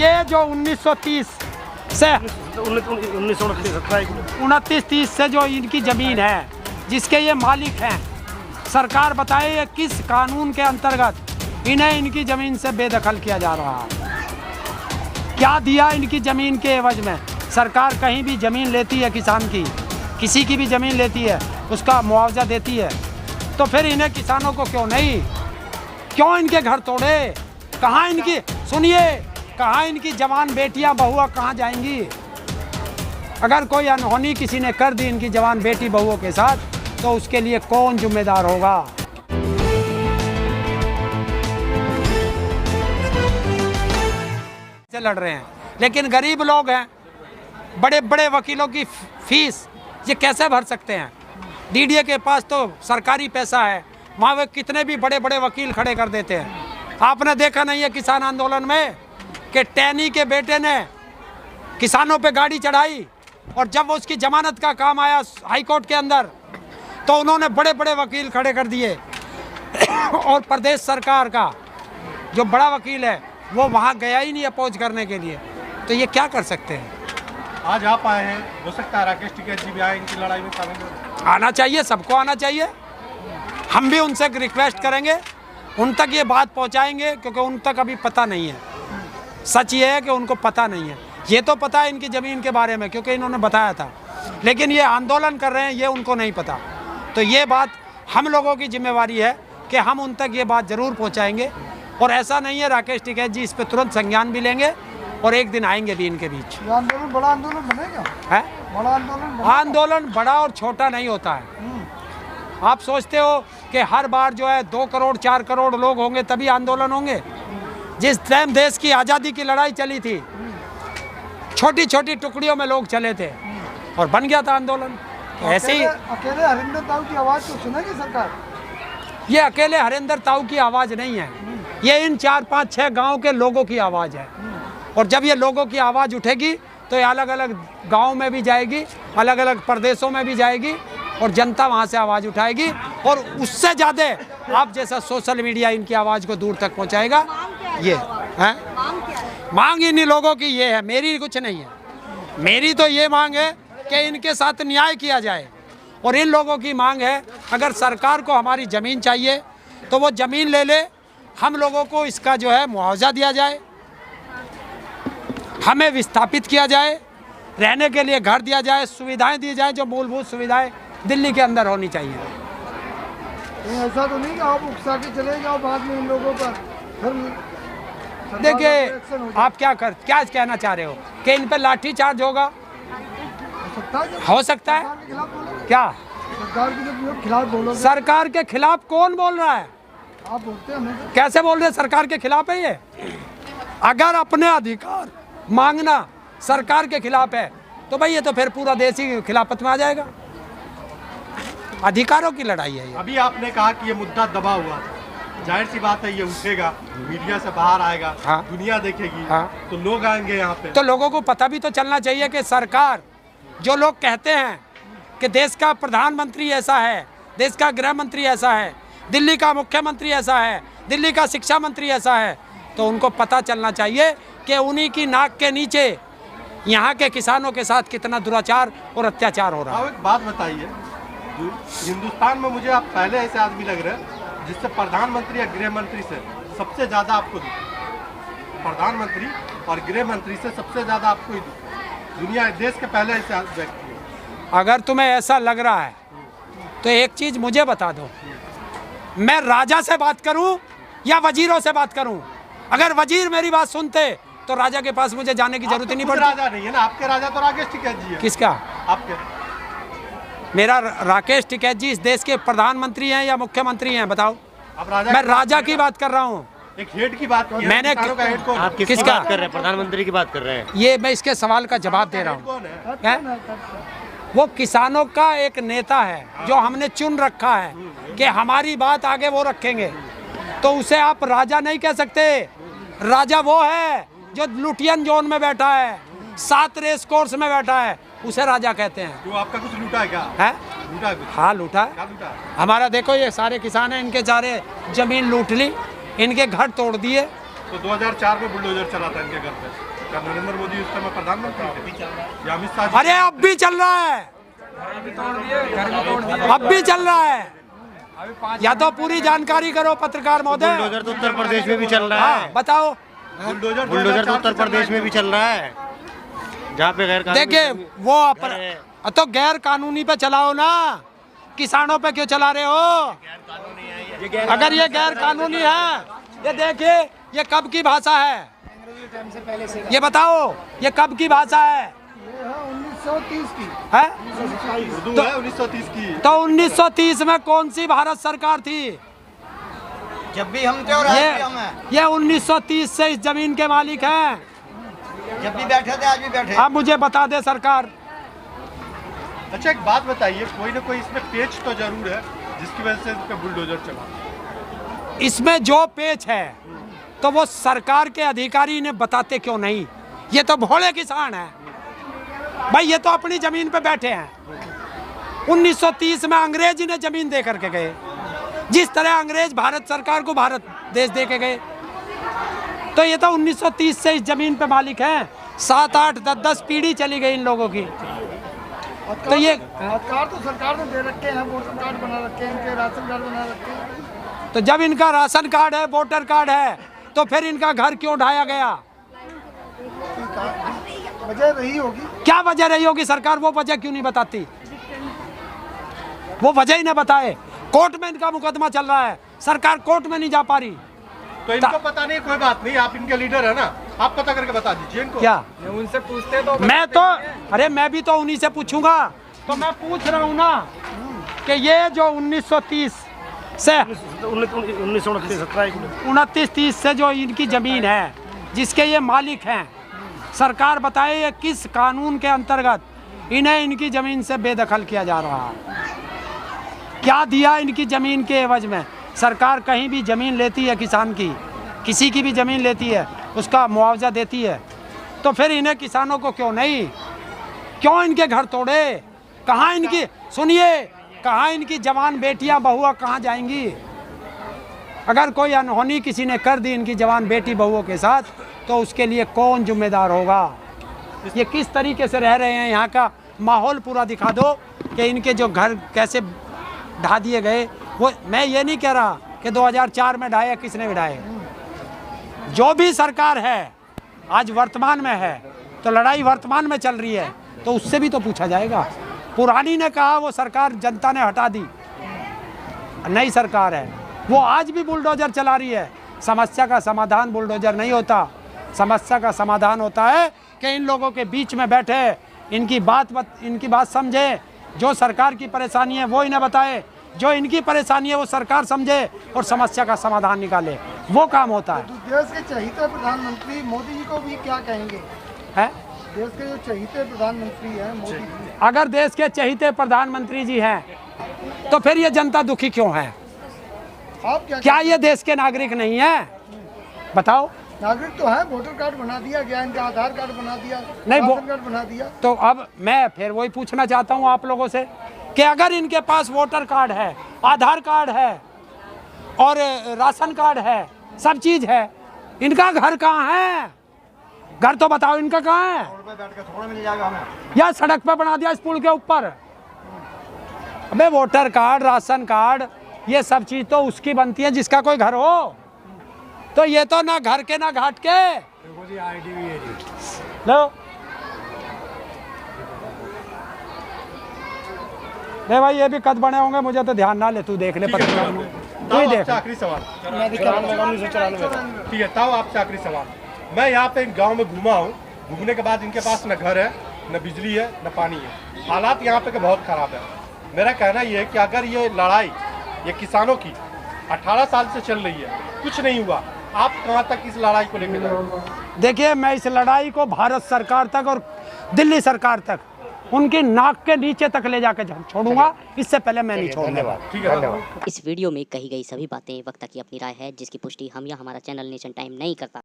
ये जो 1930 से 1929-30 से जो इनकी ज़मीन है, जिसके ये मालिक हैं, सरकार बताए ये किस कानून के अंतर्गत इन्हें इनकी ज़मीन से बेदखल किया जा रहा है? क्या दिया इनकी ज़मीन के एवज में? सरकार कहीं भी ज़मीन लेती है किसान की, किसी की भी ज़मीन लेती है, उसका मुआवजा देती है, तो फिर इन्हें किसानों को क्यों नहीं? क्यों इनके घर तोड़े? कहाँ इनकी, सुनिए, कहाँ इनकी जवान बेटियां बहुआ कहाँ जाएंगी? अगर कोई अनहोनी किसी ने कर दी इनकी जवान बेटी बहुओं के साथ, तो उसके लिए कौन जिम्मेदार होगा? से लड़ रहे हैं, लेकिन गरीब लोग हैं, बड़े बड़े वकीलों की फीस ये कैसे भर सकते हैं? डीडीए के पास तो सरकारी पैसा है, वहाँ वे कितने भी बड़े बड़े वकील खड़े कर देते हैं। आपने देखा नहीं है किसान आंदोलन में कि टैनी के बेटे ने किसानों पे गाड़ी चढ़ाई, और जब उसकी जमानत का काम आया हाई कोर्ट के अंदर, तो उन्होंने बड़े बड़े वकील खड़े कर दिए और प्रदेश सरकार का जो बड़ा वकील है वो वहाँ गया ही नहीं अपोज करने के लिए। तो ये क्या कर सकते हैं? आज आप आए हैं, हो सकता है राकेश टिकैत जी भी आए इनकी लड़ाई में शामिल हो। आना चाहिए, सबको आना चाहिए। हम भी उनसे रिक्वेस्ट करेंगे, उन तक ये बात पहुंचाएंगे, क्योंकि उन तक अभी पता नहीं है। सच ये है कि उनको पता नहीं है। ये तो पता है इनकी ज़मीन के बारे में, क्योंकि इन्होंने बताया था, लेकिन ये आंदोलन कर रहे हैं ये उनको नहीं पता। तो ये बात हम लोगों की जिम्मेवारी है कि हम उन तक ये बात ज़रूर पहुँचाएँगे। और ऐसा नहीं है, राकेश टिकैत जी इस पर तुरंत संज्ञान भी लेंगे और एक दिन आएंगे भी इनके बीच। आंदोलन बड़ा आंदोलन बनेगा है? बड़ा आंदोलन आंदोलन बड़ा और छोटा नहीं होता है। आप सोचते हो कि हर बार जो है 2 करोड़ 4 करोड़ लोग होंगे तभी आंदोलन होंगे? जिस टाइम देश की आज़ादी की लड़ाई चली थी, छोटी छोटी टुकड़ियों में लोग चले थे और बन गया था आंदोलन। ऐसे ही अकेले हरिंदर ताऊ की आवाज़ तो सुनेगी सरकार? ये अकेले हरिंदर ताऊ की आवाज़ नहीं है, ये इन 4 5 6 गाँव के लोगों की आवाज़ है। और जब ये लोगों की आवाज़ उठेगी तो ये अलग अलग गाँव में भी जाएगी, अलग अलग प्रदेशों में भी जाएगी, और जनता वहाँ से आवाज़ उठाएगी, और उससे ज़्यादा आप जैसा सोशल मीडिया इनकी आवाज़ को दूर तक पहुँचाएगा। ये है मांग इन्हीं लोगों की, ये है, मेरी कुछ नहीं है। मेरी तो ये मांग है कि इनके साथ न्याय किया जाए, और इन लोगों की मांग है अगर सरकार को हमारी ज़मीन चाहिए तो वो ज़मीन ले ले, हम लोगों को इसका जो है मुआवजा दिया जाए, हमें विस्थापित किया जाए, रहने के लिए घर दिया जाए, सुविधाएं दी जाए जो मूलभूत सुविधाएं दिल्ली के अंदर होनी चाहिए। ऐसा तो नहीं कि आप उकसा के चले जाओ बाद में इन लोगों पर फिर? देखिए आप क्या कहना चाह रहे हो कि इन पर लाठी चार्ज होगा? हो सकता है। क्या सरकार के खिलाफ बोलो? सरकार के खिलाफ कौन बोल रहा है? आप बोलते हैं। कैसे बोल रहे हैं? सरकार के खिलाफ है ये? अगर अपने अधिकार मांगना सरकार के खिलाफ है तो भाई ये तो फिर पूरा देश ही खिलाफत में आ जाएगा। अधिकारों की लड़ाई है ये। अभी आपने कहा कि ये मुद्दा दबा हुआ था, जाहिर सी बात है ये उठेगा, मीडिया से बाहर आएगा, हाँ, दुनिया देखेगी, हाँ, तो लोग आएंगे यहाँ पे। तो लोगों को पता भी तो चलना चाहिए कि सरकार, जो लोग कहते हैं कि देश का प्रधानमंत्री ऐसा है, देश का गृह मंत्री ऐसा है, दिल्ली का मुख्यमंत्री ऐसा है, दिल्ली का शिक्षा मंत्री ऐसा है, तो उनको पता चलना चाहिए कि उन्हीं की नाक के नीचे यहाँ के किसानों के साथ कितना दुराचार और अत्याचार हो रहा है। एक बात बताइए, हिंदुस्तान में मुझे आप पहले ऐसे आदमी लग रहे हैं जिससे प्रधानमंत्री या गृह मंत्री से सबसे ज़्यादा आपको प्रधानमंत्री और गृह मंत्री से सबसे ज़्यादा आपको दुनिया देश के पहले ऐसे व्यक्ति। अगर तुम्हें ऐसा लग रहा है तो एक चीज़ मुझे बता दो, मैं राजा से बात करूं या वजीरों से बात करूं? अगर वजीर मेरी बात सुनते तो राजा के पास मुझे जाने की जरूरत ही नहीं पड़ती। राजा नहीं है ना, आपके राजा तो राकेश टिकैत जी है। किसका? आपके। मेरा राकेश टिकैत जी इस देश के प्रधानमंत्री हैं या मुख्यमंत्री हैं? बताओ। अब राजा, मैं राजा की बात कर रहा हूँ। एक हेड की बात की, मैंने आप किसकी बात कर रहे हैं? प्रधानमंत्री की बात कर रहे हैं। ये मैं इसके सवाल का जवाब दे रहा हूँ। वो किसानों का एक नेता है जो हमने चुन रखा है कि हमारी बात आगे वो रखेंगे, तो उसे आप राजा नहीं कह सकते। राजा वो है जो लुटियन जोन में बैठा है, 7 रेस कोर्स में बैठा है, उसे राजा कहते हैं। जो आपका कुछ लूटा है क्या? है? लूटा है कुछ? हाँ लूटा है। क्या लूटा है? हमारा देखो ये सारे किसान हैं, इनके सारे जमीन लूट ली, इनके घर तोड़ दिए, तो 2004 में बुलडोजर चला था इनके घर पे, क्या नरेंद्र मोदी उस समय प्रधानमंत्री थे या अमित शाह? अरे अब भी चल रहा है, अब भी चल रहा है। या तो पूरी जानकारी करो पत्रकार महोदय। बुलडोजर तो उत्तर प्रदेश में भी चल रहा है। बताओ। बुलडोजर तो उत्तर प्रदेश में भी चल रहा है, जहाँ पे गैर कानूनी। देखिए वो तो गैर कानूनी पे चलाओ ना, किसानों पे क्यों चला रहे हो? अगर ये गैर कानूनी है, ये देखिए ये कब की भाषा है, ये बताओ ये कब की भाषा है? 1930 की है? उर्दू है 1930 की। तो 1930 में कौन सी भारत सरकार थी? जब भी हम थे और आज भी हम हैं। ये 1930 से इस जमीन के मालिक हैं। जब भी बैठे थे आज भी बैठे। अब मुझे बता दे सरकार। अच्छा एक बात बताइए, कोई ना कोई इसमें पेच तो जरूर है जिसकी वजह से इसका बुलडोजर चला। इसमें जो पेच है तो वो सरकार के अधिकारी ने बताते क्यों नहीं? ये तो भोले किसान है भाई, ये तो अपनी जमीन पे बैठे हैं। 1930 में अंग्रेज ने जमीन दे करके गए, जिस तरह अंग्रेज भारत सरकार को भारत देश दे के गए। तो ये तो 1930 से इस जमीन पे मालिक हैं। 7, 8, 10 पीढ़ी चली गई इन लोगों की। तो ये अधिकार तो सरकार ने दे रखे हैं, वोटर कार्ड बना रखे हैं, इनके राशन कार्ड बना रखे हैं। तो जब इनका राशन कार्ड है, वोटर कार्ड है, तो फिर इनका घर क्यों ढाया गया? वजह रही होगी। क्या वजह रही होगी? सरकार वो वजह क्यों नहीं बताती? वो वजह ही ना बताए। कोर्ट में इनका मुकदमा चल रहा है, सरकार कोर्ट में नहीं जा पा रही। तो इनको पता नहीं, कोई बात नहीं, आप इनके लीडर है ना, आप पता करके बता दीजिए इनको। क्या उनसे पूछते तो मैं तो, अरे मैं भी तो उन्हीं से पूछूंगा। तो मैं पूछ रहा हूँ ना कि ये जो 1930 से 1929-30 से जो इनकी जमीन है, जिसके ये मालिक हैं, सरकार बताए ये किस कानून के अंतर्गत इन्हें इनकी जमीन से बेदखल किया जा रहा है? क्या दिया इनकी जमीन के एवज में? सरकार कहीं भी जमीन लेती है किसान की, किसी की भी जमीन लेती है, उसका मुआवजा देती है। तो फिर इन्हें किसानों को क्यों नहीं? क्यों इनके घर तोड़े? कहाँ इनकी, सुनिए, कहाँ इनकी जवान बेटियां बहुआ कहाँ जाएंगी? अगर कोई अनहोनी किसी ने कर दी इनकी जवान बेटी बहुओं के साथ, तो उसके लिए कौन जिम्मेदार होगा? ये किस तरीके से रह रहे हैं, यहाँ का माहौल पूरा दिखा दो कि इनके जो घर कैसे ढा दिए गए। वो मैं ये नहीं कह रहा कि 2004 में ढाए, किसने भी ढाए। जो भी सरकार है आज वर्तमान में है, तो लड़ाई वर्तमान में चल रही है, तो उससे भी तो पूछा जाएगा। पुरानी ने कहा वो सरकार जनता ने हटा दी, नई सरकार है वो आज भी बुलडोजर चला रही है। समस्या का समाधान बुलडोजर नहीं होता, समस्या का समाधान होता है कि इन लोगों के बीच में बैठे, इनकी बात समझे। जो सरकार की परेशानी है वो इन्हें बताए, जो इनकी परेशानी है वो सरकार समझे और समस्या का समाधान निकाले, वो काम होता है। देश के चहीते प्रधानमंत्री मोदी जी को भी क्या कहेंगे? है देश के जो चहीते प्रधानमंत्री हैं मोदी जी, अगर देश के चहीते प्रधानमंत्री जी हैं, तो फिर ये जनता दुखी क्यों है? आप क्या ये देश के नागरिक नहीं है? बताओ। नागरिक तो है, वोटर कार्ड बना दिया गया, इनका आधार कार्ड बना दिया, नहीं, राशन कार्ड बना दिया। तो अब मैं फिर वही पूछना चाहता हूँ आप लोगों से कि अगर इनके पास वोटर कार्ड है, आधार कार्ड है और राशन कार्ड है, सब चीज है, इनका घर कहाँ है? घर तो बताओ इनका कहाँ है? या सड़क पे बना दिया इस पुल के ऊपर? अबे वोटर कार्ड, राशन कार्ड, ये सब चीज तो उसकी बनती है जिसका कोई घर हो। तो ये तो ना घर के ना घाट के। लो नहीं भाई, ये भी कद बने होंगे, मुझे तो ध्यान ना ले, तू देख ले, पता तू ही देख। आखिरी सवाल, ठीक है ताऊ, आपसे आखिरी सवाल। मैं यहाँ पे इन गांव में घूमा हूँ, घूमने के बाद इनके पास न घर है, न बिजली है, न पानी है, हालात यहाँ पे के बहुत खराब है। मेरा कहना ये है कि अगर ये लड़ाई ये किसानों की 18 साल से चल रही है, कुछ नहीं हुआ, आप कहाँ तक इस लड़ाई को लेकर जाएंगे? देखिए, मैं इस लड़ाई को भारत सरकार तक और दिल्ली सरकार तक, उनकी नाक के नीचे तक ले जाकर छोड़ूंगा, इससे पहले मैं नहीं छोड़ूंगा। ठीक है, धन्यवाद। इस वीडियो में कही गई सभी बातें वक्ता की अपनी राय है, जिसकी पुष्टि हम या हमारा चैनल नेशन टाइम नहीं करता।